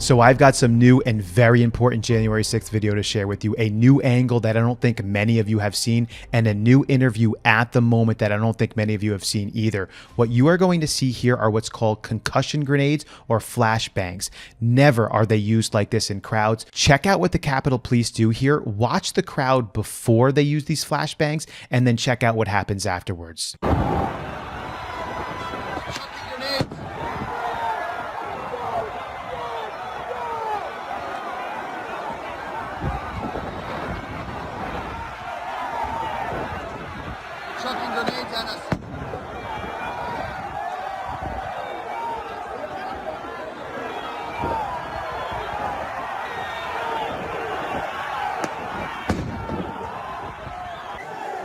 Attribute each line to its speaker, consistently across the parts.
Speaker 1: So I've got some new and very important January 6th video to share with you, a new angle that I don't think many of you have seen, and a new interview at the moment that I don't think many of you have seen either. What you are going to see here are what's called concussion grenades or flashbangs. Never are they used like this in crowds. Check out what the Capitol Police do here. Watch the crowd before they use these flashbangs, and then check out what happens afterwards.
Speaker 2: Chucking grenades at us.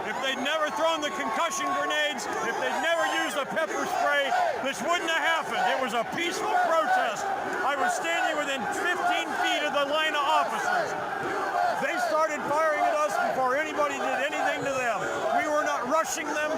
Speaker 3: If they'd never thrown the concussion grenades, if they'd never used a pepper spray, this wouldn't have happened. It was a peaceful protest. I was standing within 15 feet of the line of officers. They started firing at us before anybody did anything to them. We were not rushing them.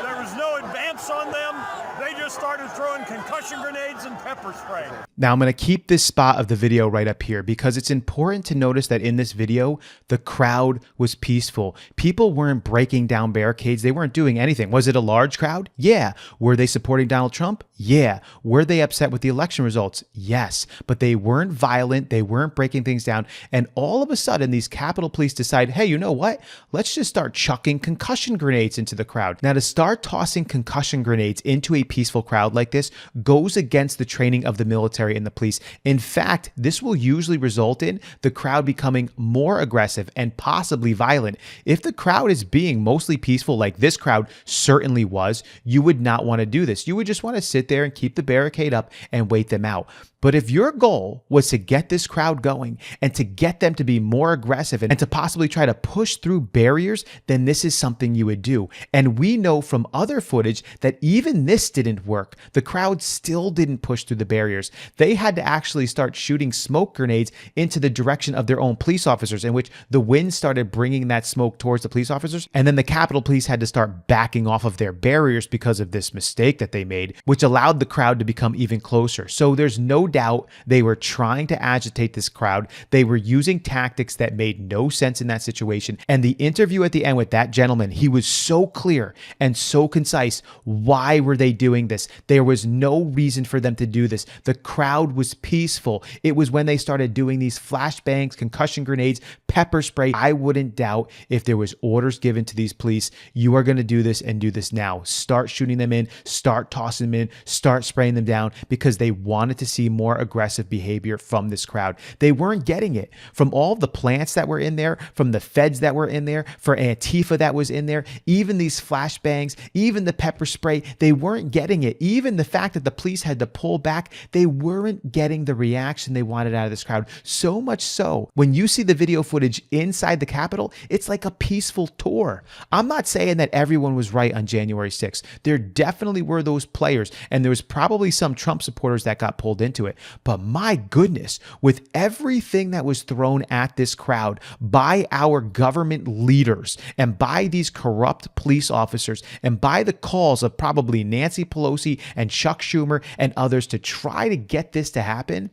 Speaker 3: There was no advance on them. They just started throwing concussion grenades and pepper spray.
Speaker 1: Now I'm going to keep this spot of the video right up here because it's important to notice that in this video, the crowd was peaceful. People weren't breaking down barricades. They weren't doing anything. Was it a large crowd? Yeah. Were they supporting Donald Trump? Yeah. Were they upset with the election results? Yes. But they weren't violent. They weren't breaking things down. And all of a sudden, these Capitol Police decide, hey, you know what? Let's just start chucking concussion grenades into the crowd. Now, to start tossing concussion grenades into a peaceful crowd like this goes against the training of the military and the police. In fact, this will usually result in the crowd becoming more aggressive and possibly violent. If the crowd is being mostly peaceful, like this crowd certainly was, you would not want to do this. You would just want to sit there and keep the barricade up and wait them out. But if your goal was to get this crowd going and to get them to be more aggressive and to possibly try to push through barriers, then this is something you would do. And we know from other footage that even this didn't work. The crowd still didn't push through the barriers. They had to actually start shooting smoke grenades into the direction of their own police officers, in which the wind started bringing that smoke towards the police officers. And then the Capitol Police had to start backing off of their barriers because of this mistake that they made, which allowed the crowd to become even closer. So there's no doubt they were trying to agitate this crowd. They were using tactics that made no sense in that situation. And the interview at the end with that gentleman, he was so clear and so concise. Why were they doing this? There was no reason for them to do this. The crowd was peaceful. It was when they started doing these flashbangs, concussion grenades, pepper spray. I wouldn't doubt if there was orders given to these police, you are going to do this and do this now. Start shooting them in, start tossing them in, start spraying them down, because they wanted to see more aggressive behavior from this crowd. They weren't getting it from all the plants that were in there, from the feds that were in there, for Antifa that was in there, even these flashbangs, even the pepper spray, they weren't getting it. Even the fact that the police had to pull back, they weren't getting the reaction they wanted out of this crowd. So much so, when you see the video footage inside the Capitol, it's like a peaceful tour. I'm not saying that everyone was right on January 6th. There definitely were those players, and there was probably some Trump supporters that got pulled into it. But my goodness, with everything that was thrown at this crowd by our government leaders and by these corrupt police officers and by the calls of probably Nancy Pelosi and Chuck Schumer and others to try to get this to happen,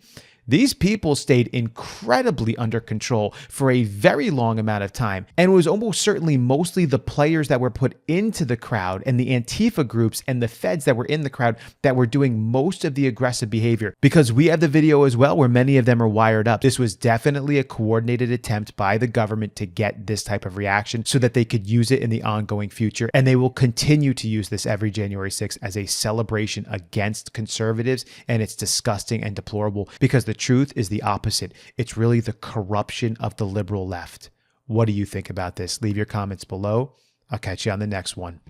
Speaker 1: these people stayed incredibly under control for a very long amount of time, and it was almost certainly mostly the players that were put into the crowd and the Antifa groups and the feds that were in the crowd that were doing most of the aggressive behavior, because we have the video as well where many of them are wired up. This was definitely a coordinated attempt by the government to get this type of reaction so that they could use it in the ongoing future, and they will continue to use this every January 6th as a celebration against conservatives, and it's disgusting and deplorable because the truth is the opposite. It's really the corruption of the liberal left. What do you think about this? Leave your comments below. I'll catch you on the next one.